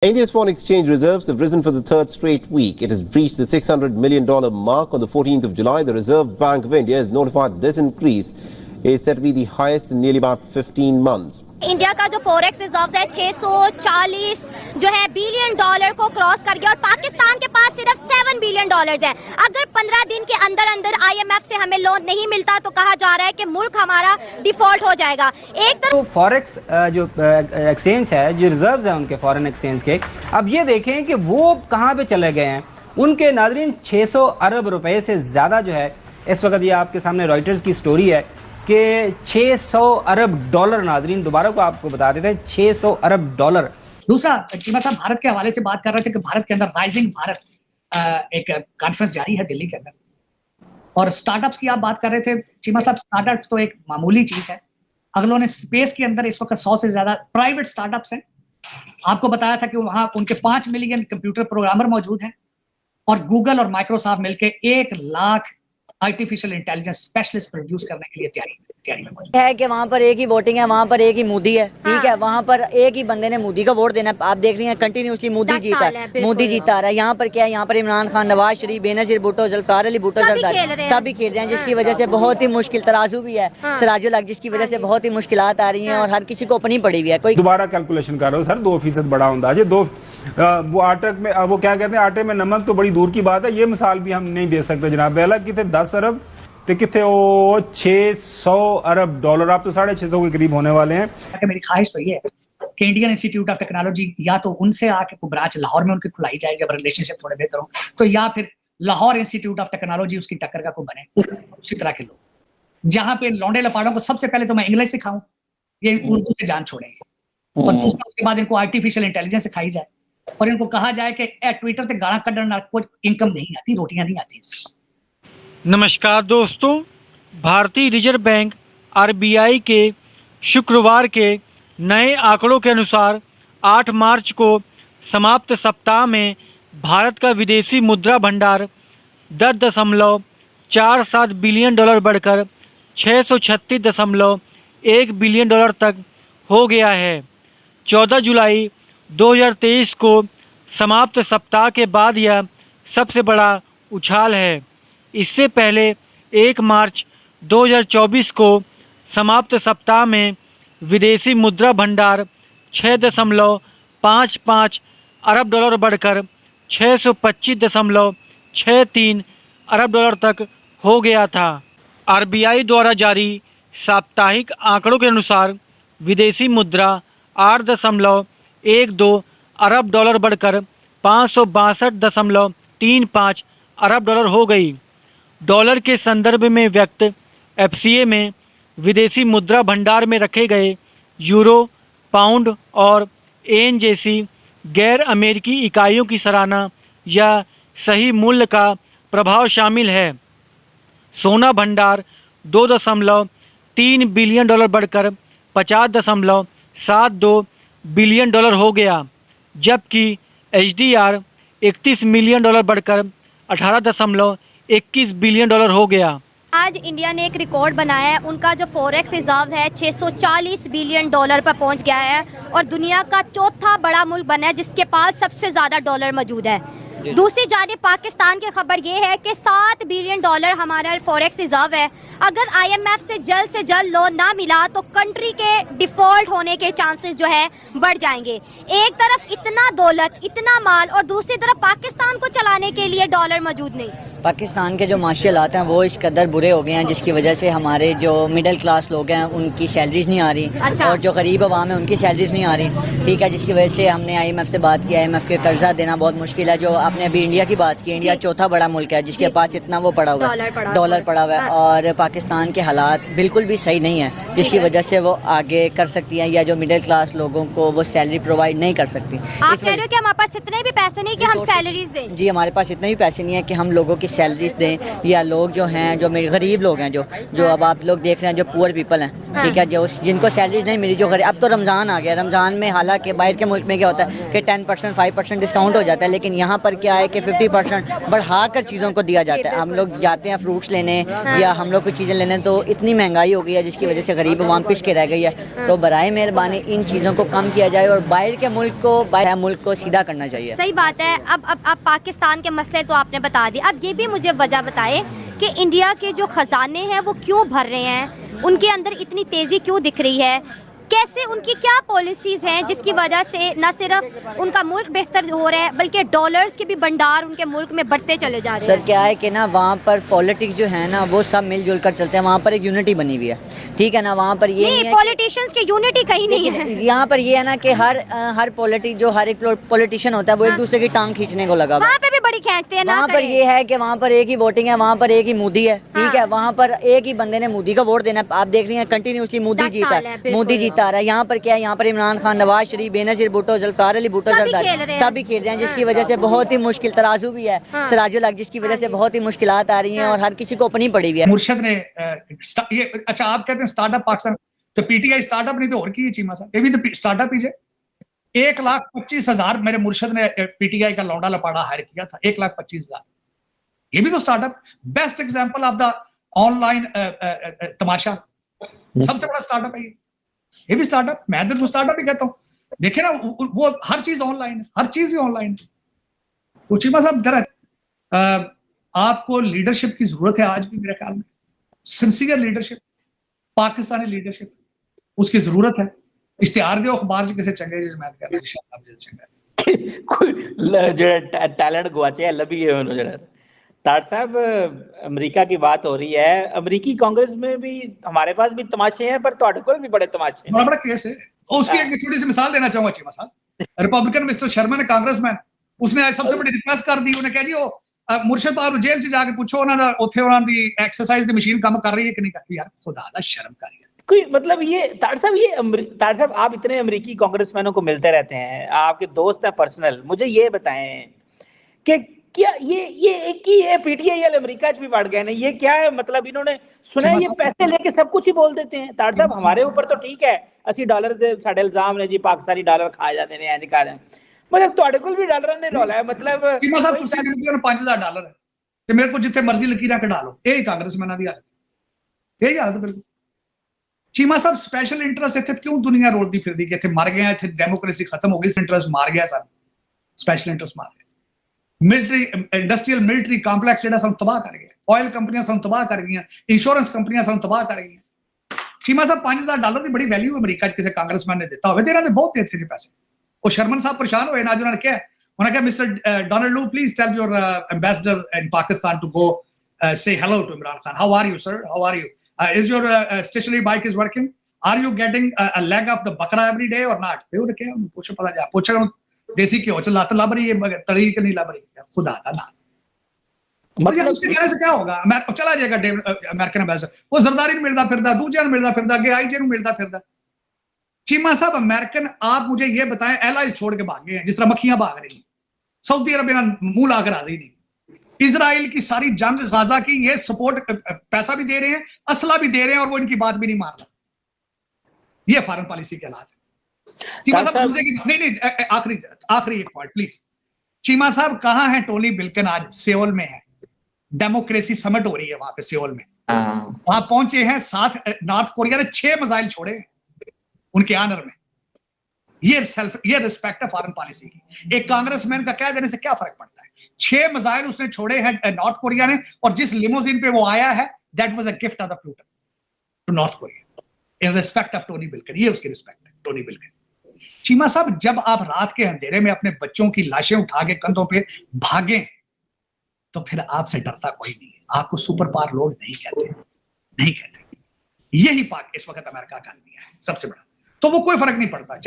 India's foreign exchange reserves have risen for the third straight week. It has breached the $600 million mark on the 14th of July. The Reserve Bank of India has notified this increase is said to be the highest in nearly about 15 months. India का जो forex reserve है 640 जो है billion dollar को cross कर गया और पाकिस्तान के पास सिर्फ 7 बिलियन डॉलर्स है। अगर 15 दिन के अंदर अंदर IMF से हमें लोन नहीं मिलता तो कहा जा रहा है कि मुल्क हमारा डिफॉल्ट हो जाएगा। एक तरफ तो फॉरेक्स जो एक्सचेंज है, जो रिजर्व्स हैं उनके फॉरेन एक्सचेंज के, अब ये देखें कि वो कहाँ पे चले गए हैं। उनके नाज़रीन 600 अरब रुपए से ज़्यादा जो है इस वक्त, ये आपके सामने रॉयटर्स की स्टोरी है कि 600 अरब डॉलर, नाजरीन दोबारा को आपको बता देते हैं 600 अरब डॉलर। दूसरा, चीमा साहब भारत के हवाले से बात कर रहे थे कि भारत के अंदर राइजिंग भारत एक कॉन्फ्रेंस जारी है दिल्ली के अंदर, और स्टार्टअप्स की आप बात कर रहे थे चीमा साहब। स्टार्टअप तो एक मामूली चीज है, अगलों ने स्पेस के अंदर इस वक्त 100 से ज्यादा प्राइवेट स्टार्टअप्स हैं। आपको बताया था कि वहां उनके 5 मिलियन कंप्यूटर प्रोग्रामर मौजूद हैं और गूगल और माइक्रोसॉफ्ट मिलकर 1 lakh artificial intelligence specialist produce करने के लिए तैयारी में मौजूद है कि वहाँ पर एक ही वोटिंग है, वहाँ पर एक ही मोदी है। ठीक है, वहाँ पर एक ही बंदे ने मोदी का वोट देना है। आप देख रही हैं कंटिन्यूसली मोदी जीता है, मोदी जीता रहा है। यहाँ पर क्या है, यहाँ पर इमरान खान, नवाज शरीफ, बेनजीर भुट्टो, जुल्फिकार अली भुट्टो सभी खेल रहे हैं, जिसकी वजह से बहुत ही मुश्किल, तराजू भी है सिराजुल हक, जिसकी वजह से बहुत ही मुश्किलात आ रही हैं और हर किसी को अपनी पड़ी हुई है। कोई दोबारा कैलकुलेशन कर रहा हूँ सर, 2% बड़ा अंदाज है। वो आटे में, वो क्या कहते हैं, आटे में नमक तो बड़ी दूर की बात है, ये मिसाल भी हम नहीं दे सकते जनाब। पहला कितने 10 अरब तो कितने वो 600 अरब डॉलर, आप तो 650 के करीब होने वाले हैं। मेरी ख्वाहिश तो ये है कि इंडियन इंस्टीट्यूट ऑफ टेक्नोलॉजी या तो उनसे आके कोई ब्रांच लाहौर में उनकी खुलाई जाए जब रिलेशनशिप थोड़े बेहतर हो, तो या फिर लाहौर इंस्टीट्यूट ऑफ टेक्नोलॉजी उसकी टक्कर का कोई बने। उसी तरह के लोग जहाँ पे लौंडे लपाड़ों को सबसे पहले तो मैं इंग्लिश सिखाऊं, ये उर्दू से जान छोड़ेंगे, और दूसरा उसके बाद इनको आर्टिफिशियल इंटेलिजेंस सिखाई जाए और इनको कहा जाए कि ट्विटर से गाना कढ़ना कोई इनकम नहीं आती, रोटियां नहीं आती। नमस्कार दोस्तों, भारतीय रिजर्व बैंक RBI के शुक्रवार के नए आंकड़ों के अनुसार 8 मार्च को समाप्त सप्ताह में भारत का विदेशी मुद्रा भंडार 10.47 बिलियन डॉलर बढ़कर 636.1 बिलियन डॉलर तक हो गया है। 14 जुलाई 2023 को समाप्त सप्ताह के बाद यह सबसे बड़ा उछाल है। इससे पहले 1 मार्च 2024 को समाप्त सप्ताह में विदेशी मुद्रा भंडार 6.55 अरब डॉलर बढ़कर 625.63 अरब डॉलर तक हो गया था। RBI द्वारा जारी साप्ताहिक आंकड़ों के अनुसार विदेशी मुद्रा 8.12 अरब डॉलर बढ़कर 562.35 अरब डॉलर हो गई। डॉलर के संदर्भ में व्यक्त FCA में विदेशी मुद्रा भंडार में रखे गए यूरो, पाउंड और येन जैसी गैर अमेरिकी इकाइयों की सराहना या सही मूल्य का प्रभाव शामिल है। सोना भंडार 2.3 बिलियन डॉलर बढ़कर 50.72 बिलियन डॉलर हो गया, जबकि HDR 31 मिलियन डॉलर बढ़कर 18.21 बिलियन डॉलर हो गया। आज इंडिया ने एक रिकॉर्ड बनाया है, उनका जो फॉरेक्स रिजर्व है 640 बिलियन डॉलर पर पहुंच गया है और दुनिया का चौथा बड़ा मुल्क बना है जिसके पास सबसे ज़्यादा डॉलर मौजूद है। दूसरी जानिब पाकिस्तान की खबर ये है कि 7 बिलियन डॉलर हमारा फॉरेक्स रिजर्व है। अगर IMF से जल्द लोन ना मिला तो कंट्री के डिफॉल्ट होने के चांसेस जो है बढ़ जाएंगे। एक तरफ इतना दौलत, इतना माल, और दूसरी तरफ पाकिस्तान को चलाने के लिए डॉलर मौजूद नहीं। पाकिस्तान के जो माशी हालात हैं वो इस कदर बुरे हो गए हैं जिसकी वजह से हमारे जो मिडिल क्लास लोग हैं उनकी सैलरीज नहीं आ रही। अच्छा। और जो गरीब अवाम है उनकी सैलरीज नहीं आ रही। ठीक है, जिसकी वजह से हमने IMF से बात की। IMF के कर्जा देना बहुत मुश्किल है। जो आपने अभी इंडिया की बात की, इंडिया चौथा बड़ा मुल्क है जिसके पास इतना वो पड़ा हुआ है, डॉलर पड़ा हुआ है। और पाकिस्तान के हालात बिल्कुल भी सही नहीं है जिसकी वजह से वो आगे कर सकती हैं या जो मिडिल क्लास लोगों को वो सैलरी प्रोवाइड नहीं कर सकती। आप कह रहे हो कि हमारे पास इतने भी पैसे नहीं कि हम सैलरीज दें? जी, हमारे पास इतने भी पैसे नहीं है कि हम लोगों की सैलरीज दें, या लोग जो हैं, जो गरीब लोग हैं, जो अब आप लोग देख रहे हैं, जो पुअर पीपल हैं, ठीक है, जो जिनको सैलरीज नहीं मिली, जो गरीब। अब तो रमज़ान आ गया, रमज़ान में हालांकि बाहर के मुल्क में क्या होता है कि 10% 5% डिस्काउंट हो जाता है, लेकिन यहाँ पर क्या है कि 50% बढ़ा कर चीज़ों को दिया जाता है। हम लोग जाते हैं फ्रूट्स लेने या हम लोग कुछ चीज़ें लेने, तो इतनी महंगाई हो गई है जिसकी वजह से गरीब अवाम पिस के रह गई है। तो बराए मेहरबानी इन चीज़ों को कम किया जाए और बाहर मुल्क को सीधा करना चाहिए। सही बात है। अब पाकिस्तान के मसले तो आपने बता दिए, अब ये भी मुझे वजह बताए कि इंडिया के जो खजाने हैं वो क्यों भर रहे हैं, उनके अंदर इतनी तेज़ी क्यों दिख रही है, कैसे, उनकी क्या पॉलिसीज़ हैं जिसकी वजह से न सिर्फ उनका मुल्क बेहतर हो रहा है बल्कि डॉलर्स के भी भंडार उनके मुल्क में बढ़ते चले जा रहे हैं। सर क्या है कि ना वहाँ पर पॉलिटिक्स जो है ना वो सब मिलजुल कर चलते हैं, वहाँ पर एक यूनिटी बनी हुई है, ठीक है ना। वहाँ पर ये नहीं, पॉलिटिशियंस की यूनिटी कहीं नहीं है। यहाँ पर ये है ना कि हर एक पॉलिटिशियन होता है वो एक दूसरे की टांग खींचने को लगा। वहाँ पे भी बड़ी खींचते हैं। वहाँ पर ये है कि वहाँ पर एक ही वोटिंग है, वहाँ पर एक ही मोदी है, ठीक है। वहाँ पर एक ही बंदे ने मोदी का वोट देना है। आप देख रही हैं कंटिन्यूसली मोदी जीता है, मोदी जीता रहा है। यहाँ पर क्या है, यहाँ पर इमरान खान, नवाज शरीफ, बेनजीर भुट्टो, जुल्फिकार अली भुट्टो सभी खेल रहे हैं, जिसकी वजह से बहुत ही मुश्किल, तराजू भी है सिराजुल हक, जिसकी वजह से बहुत ही मुश्किलात आ रही हैं और हर किसी को अपनी पड़ी हुई है। मुर्शद ने ये अच्छा आप कहते हैं स्टार्टअप पाकिस्तान, तो पीटीआई स्टार्टअप नहीं तो और की है चीमा साहब, ये भी तो स्टार्टअप ही है। 1,25,000 मेरे मुर्शद ने पीटीआई का लौंडा लपाड़ा हायर किया था, 1,25,000, ये भी तो startup. Best example of the online tamasha, सबसे बड़ा स्टार्टअप है ये भी स्टार्टअप, मैं तो स्टार्टअप ही कहता हूँ। देखे ना वो हर चीज ऑनलाइन है, हर चीज ही ऑनलाइन है। चीमा साहब जरा आपको लीडरशिप की जरूरत है आज भी, मेरे ख्याल में सिंसियर लीडरशिप, पाकिस्तानी लीडरशिप, उसकी जरूरत है। इश्तिहार दो अखबार च किसी चंगे मैं कहता इंशाअल्लाह चंगा कोई जो टैलेंट गवाचे लभी है उन्होंने जरा। तार साहब अमेरिका की बात हो रही है, अमेरिकी कांग्रेस में भी हमारे पास भी तमाशे हैं, पर ਤੁਹਾਡੇ ਕੋਲ भी बड़े तमाशे हैं। बड़ा केस है। उसकी एक छोटी सी मिसाल देना चाहूंगा चीमा साहब। रिपब्लिकन मिस्टर शर्मा ने, कांग्रेसमैन, उसने आज सबसे बड़ी रिक्वेस्ट कर दी, उन्हें कहा जी वो मुर्शद पार जेल च जाके पूछो उन्होंने उत्थे उन्होंने दी एक्सरसाइज दी मशीन काम कर रही है कि नहीं करती। यार खुदा दा शर्म कर यार। कोई मतलब ये तार साहब आप इतने अमेरिकी कांग्रेसमैनों को मिलते रहते हैं, आपके दोस्त हैं पर्सनल, मुझे ये बताएं कि क्या ये एक ही है पीटीआई वाले अमेरिका च भी बढ़ गए ना, ये क्या है? मतलब इन्होंने सुना है ये पैसे लेके सब कुछ ही बोल देते हैं। तार साहब हमारे ऊपर तो ठीक है, ਅਸੀਂ डॉलर ਦੇ ਸਾਡੇ ਇਲਜ਼ਾਮ ਨੇ ਜੀ ਪਾਕਿਸਤਾਨੀ ਡਾਲਰ ਖਾ ਜਾਂਦੇ ਨੇ ਐਂ ਕਰ मतलब ਤੁਹਾਡੇ ਕੋਲ ਵੀ ਡਾਲਰਾਂ ਦੇ ਰੌਲਾ ਹੈ। मतलब ਚੀਮਾ ਸਾਹਿਬ ਤੁਸੀਂ ਮੈਨੂੰ ਕਹਿੰਦੇ $5,000 ਹੈ ਤੇ ਮੇਰੇ ਕੋਲ ਜਿੱਥੇ ਮਰਜ਼ੀ ਲਕੀਰਾਂ ਕਢਾ ਲਓ, ਇਹ ਹੀ ਕਾਂਗਰਸਮੈਨਾਂ ਦੀ ਹਾਲਤ, ਇਹ ਹੀ ਹਾਲਤ ਬਿਲਕੁਲ। ਚੀਮਾ ਸਾਹਿਬ ਸਪੈਸ਼ਲ ਇੰਟਰਸਟ ਇੱਥੇ ਕਿਉਂ ਦੁਨੀਆ ਰੋਲਦੀ ਫਿਰਦੀ ਕਿ ਇੱਥੇ ਮਰ ਗਏ, ਇੱਥੇ ਡੈਮੋਕ੍ਰੇਸੀ ਖਤਮ ਹੋ ਗਈ, ਇੰਟਰਸਟ ਮਾਰ ਗਿਆ ਸਰ, ਸਪੈਸ਼ਲ ਇੰਟਰਸਟ ਮਾਰ ਗਿਆ। ਮਿਲਟਰੀ ਇੰਡਸਟਰੀਅਲ ਮਿਲਟਰੀ ਕੰਪਲੈਕਸ ਜਿਹੜਾ ਸਾਨੂੰ ਤਬਾਹ ਕਰ ਗਿਆ, ਆਇਲ ਕੰਪਨੀਆਂ ਸਾਨੂੰ ਤਬਾਹ ਕਰ ਗਈਆਂ, ਇੰਸ਼ੋਰੈਂਸ ਕੰਪਨੀਆਂ ਸਾਨੂੰ ਤਬਾਹ ਕਰ ਗਈਆਂ। ਚੀਮਾ ਸਾਹਿਬ $5,000 ਦੀ ਬੜੀ ਵੈਲਿਊ ਅਮਰੀਕਾ 'ਚ ਕਿਸੇ ਕਾਂਗਰਸਮੈਨ ਨੇ ਦਿੱਤਾ ਹੋਵੇ ਤੇ ਇਹਨਾਂ ਨੇ ਬਹੁਤ ਦੇ ਦਿੱਤੇ ਨੇ ਪੈਸੇ। ਉਹ ਸ਼ਰਮਨ ਸਾਹਿਬ ਪਰੇਸ਼ਾਨ ਹੋਏ ਨਾ, ਅੱਜ ਉਹਨਾਂ ਨੇ ਕਿਹਾ mister Donald Lu please tell your ambassador in Pakistan to go say hello to Imran Khan. How are you, sir? How are you? Is your stationary bike is working? Are you getting a leg of the bakra every day or not? they would kya pucho pata ja pucho desi ki ho chal lat lab rahi hai tali ke nahi lab rahi, खुदा का नाम। मतलब उसके कहने से क्या होगा? मैं चला जाएगा अमेरिकन एम्बेसडर, वो जरदारी में मिलता फिरदा, दूजे में मिलता फिरदा, आईजे में मिलता फिरदा। चीमा साहब अमेरिकन, आप मुझे ये बताएं, एलाइज छोड़ के भाग गए हैं जिस तरह मक्खियां भाग रही हैं। सऊदी अरब मुंह लाकर राजी नहीं। इजराइल की सारी जंग गाजा की ये सपोर्ट, पैसा भी दे रहे हैं, असला भी दे रहे हैं और वो इनकी बात भी नहीं मान रहा। ये फॉरेन पॉलिसी के हालात है। चीमा साहब नहीं आखिरी एक पॉइंट प्लीज। चीमा साहब कहाँ हैं टोनी बिल्किन? आज सियोल में है, डेमोक्रेसी समिट हो रही है वहां पे सियोल में, वहां पहुंचे हैं। साथ नॉर्थ कोरिया ने 6 मिसाइल छोड़े उनके ऑनर में। ये रिस्पेक्ट है फॉरेन पॉलिसी की। एक कांग्रेसमैन का कह देने से क्या फर्क पड़ता है? 6 मिसाइल उसने छोड़े हैं नॉर्थ कोरिया ने, और जिस लिमोजिन पे वो आया है that was a gift of the Pluton to North Korea in respect of Tony Bilkin. ये उसकी रिस्पेक्ट है टोनी बिल्किन। चीमा साहब जब आप रात के अंधेरे में अपने बच्चों की लाशें उठा के कंधों पे भागें तो फिर आपसे डरता कोई नहीं है। आपको सुपर पावर लोग नहीं कहते। यही पाक इस वक्त अमेरिका का अलमिया है सबसे बड़ा, तो वो कोई फर्क नहीं पड़ता।